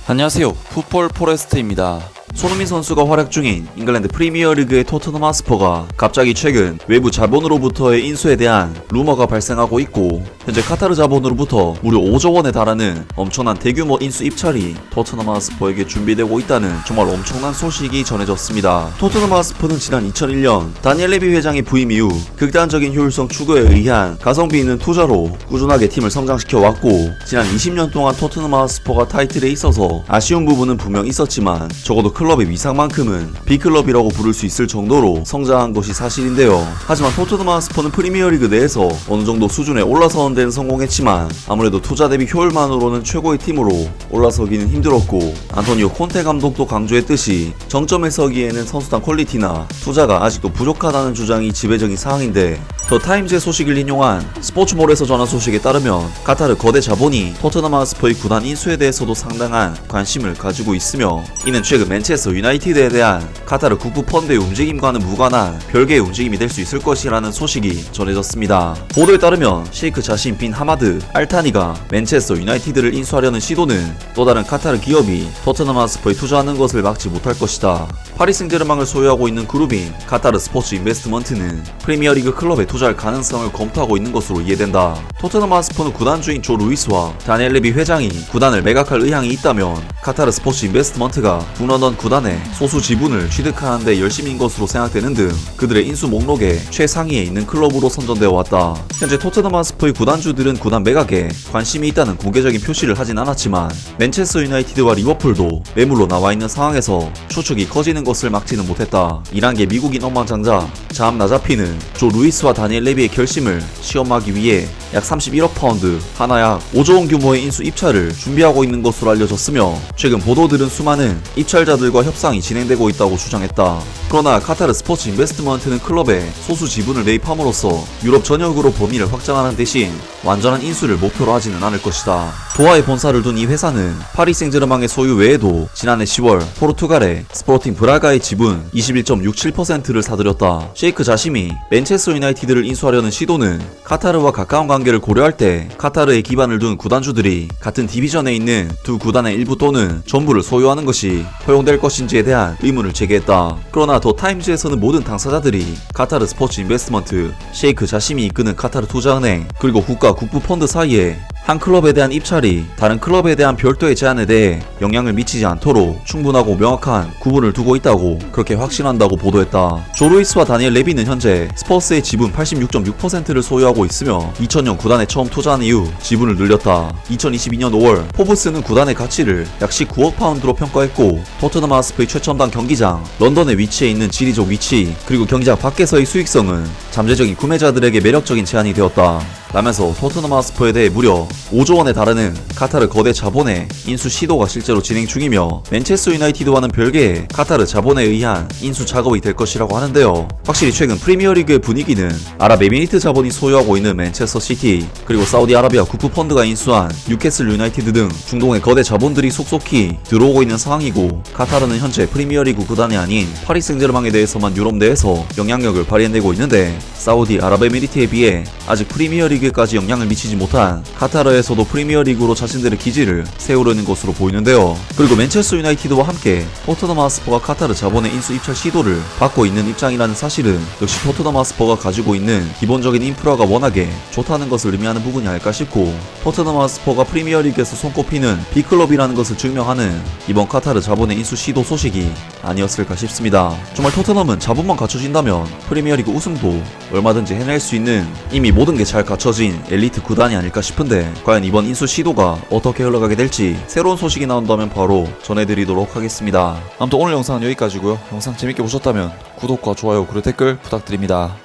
안녕하세요. 풋볼 포레스트입니다. 손흥민 선수가 활약 중인 잉글랜드 프리미어리그의 토트넘 하스퍼가 갑자기 최근 외부 자본으로부터의 인수에 대한 루머가 발생하고 있고, 현재 카타르 자본으로부터 무려 5조 원에 달하는 엄청난 대규모 인수 입찰이 토트넘 하스퍼에게 준비되고 있다는 정말 엄청난 소식이 전해졌습니다. 토트넘 하스퍼는 지난 2001년 다니엘 레비 회장의 부임 이후 극단적인 효율성 추구에 의한 가성비 있는 투자로 꾸준하게 팀을 성장시켜 왔고, 지난 20년 동안 토트넘 하스퍼가 타이틀에 있어서 아쉬운 부분은 분명 있었지만 적어도 클럽의 위상만큼은 B클럽이라고 부를 수 있을 정도로 성장한 것이 사실인데요. 하지만 토트넘 하스퍼는 프리미어리그 내에서 어느 정도 수준에 올라서는 데는 성공했지만 아무래도 투자 대비 효율만으로는 최고의 팀으로 올라서기는 힘들었고, 안토니오 콘테 감독도 강조했듯이 정점에 서기에는 선수단 퀄리티나 투자가 아직도 부족하다는 주장이 지배적인 사항인데, 더 타임즈의 소식을 인용한 스포츠몰에서 전한 소식에 따르면 카타르 거대 자본이 토트넘 하스퍼의 구단 인수에 대해서도 상당한 관심을 가지고 있으며, 이는 최근 맨체스터 유나이티드에 대한 카타르 국부 펀드의 움직임과는 무관한 별개의 움직임이 될 수 있을 것이라는 소식이 전해졌습니다. 보도에 따르면 셰이크 자신 빈 하마드 알타니가 맨체스터 유나이티드를 인수하려는 시도는 또 다른 카타르 기업이 토트넘 하스퍼에 투자하는 것을 막지 못할 것이다. 파리 생제르맹을 소유하고 있는 그룹인 카타르 스포츠 인베스트먼트는 프리미어리그 클럽에 투자할 가능성을 검토하고 있는 것으로 이해된다. 토트넘 하스퍼는 구단주인 조 루이스와 다니엘 레비 회장이 구단을 매각할 의향이 있다면 카타르 스포츠 인베스트먼트가 북런던 구단의 소수 지분을 취득하는 데 열심인 것으로 생각되는 등 그들의 인수 목록에 최상위에 있는 클럽으로 선정되어 왔다. 현재 토트넘 하스퍼의 구단주들은 구단 매각에 관심이 있다는 공개적인 표시를 하진 않았지만, 맨체스터 유나이티드와 리버풀도 매물로 나와 있는 상황에서 추측이 커지는 것을 막지는 못했다. 이란 게 미국인 억만장자 자암 나자피는 조 루이스와 다니엘 레비의 결심을 시험하기 위해 약 31억 파운드, 하나 약 5조 원 규모의 인수 입찰을 준비하고 있는 것으로 알려졌으며, 최근 보도들은 수많은 입찰자들과 협상이 진행되고 있다고 주장했다. 그러나 카타르 스포츠 인베스트먼트는 클럽에 소수 지분을 매입함으로써 유럽 전역으로 범위를 확장하는 대신 완전한 인수를 목표로 하지는 않을 것이다. 도하에 본사를 둔 이 회사는 파리 생제르맹의 소유 외에도 지난해 10월 포르투갈의 스포팅 브라가의 지분 21.67%를 사들였다. 셰이크 자심이 맨체스터 유나이티드를 인수하려는 시도는 카타르와 가까운 관계를 고려할 때 카타르에 기반을 둔 구단주들이 같은 디비전에 있는 두 구단의 일부 또는 전부를 소유하는 것이 허용될 것인지에 대한 의문을 제기했다. 그러나 더 타임즈에서는 모든 당사자들이 카타르 스포츠 인베스트먼트, 셰이크 자심이 이끄는 카타르 투자은행, 그리고 국가 국부 펀드 사이에 한 클럽에 대한 입찰이 다른 클럽에 대한 별도의 제한에 대해 영향을 미치지 않도록 충분하고 명확한 구분을 두고 있다고 그렇게 확신한다고 보도했다. 조 루이스와 다니엘 레비는 현재 스퍼스의 지분 86.6%를 소유하고 있으며 2000년 구단에 처음 투자한 이후 지분을 늘렸다. 2022년 5월 포브스는 구단의 가치를 약 19억 파운드로 평가했고, 토트넘 하스퍼의 최첨단 경기장, 런던에 위치해 있는 지리적 위치, 그리고 경기장 밖에서의 수익성은 잠재적인 구매자들에게 매력적인 제안이 되었다 라면서 토트넘 하스퍼에 대해 무려 5조 원에 달하는 카타르 거대 자본의 인수 시도가 실제로 진행 중이며, 맨체스터 유나이티드와는 별개의 카타르 자본에 의한 인수 작업이 될 것이라고 하는데요. 확실히 최근 프리미어리그의 분위기는 아랍에미리트 자본이 소유하고 있는 맨체스터 시티, 그리고 사우디아라비아 국부 펀드가 인수한 뉴캐슬 유나이티드 등 중동의 거대 자본들이 속속히 들어오고 있는 상황이고, 카타르는 현재 프리미어리그 구단이 아닌 파리 생제르맹에 대해서만 유럽 내에서 영향력을 발휘해내고 있는데, 사우디 아랍에미리트에 비해 아직 프리미어리그까지 영향을 미치지 못한 카타르에서도 프리미어리그로 자신들의 기지를 세우려는 것으로 보이는데요. 그리고 맨체스터 유나이티드와 함께 토트넘 하스퍼가 카타르 자본의 인수 입찰 시도를 받고 있는 입장이라는 사실은 역시 토트넘 하스퍼가 가지고 있는 기본적인 인프라가 워낙에 좋다는 것을 의미하는 부분이 아닐까 싶고, 토트넘 하스퍼가 프리미어리그에서 손꼽히는 B클럽이라는 것을 증명하는 이번 카타르 자본의 인수 시도 소식이 아니었을까 싶습니다. 정말 토트넘은 자본만 갖춰진다면 프리미어리그 우승도 얼마든지 해낼 수 있는 이미 모든 게 잘 갖춰진 엘리트 구단이 아닐까 싶은데, 과연 이번 인수 시도가 어떻게 흘러가게 될지 새로운 소식이 나온다면 바로 전해드리도록 하겠습니다. 아무튼 오늘 영상은 여기까지고요. 영상 재밌게 보셨다면 구독과 좋아요 그리고 댓글 부탁드립니다.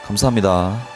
감사합니다.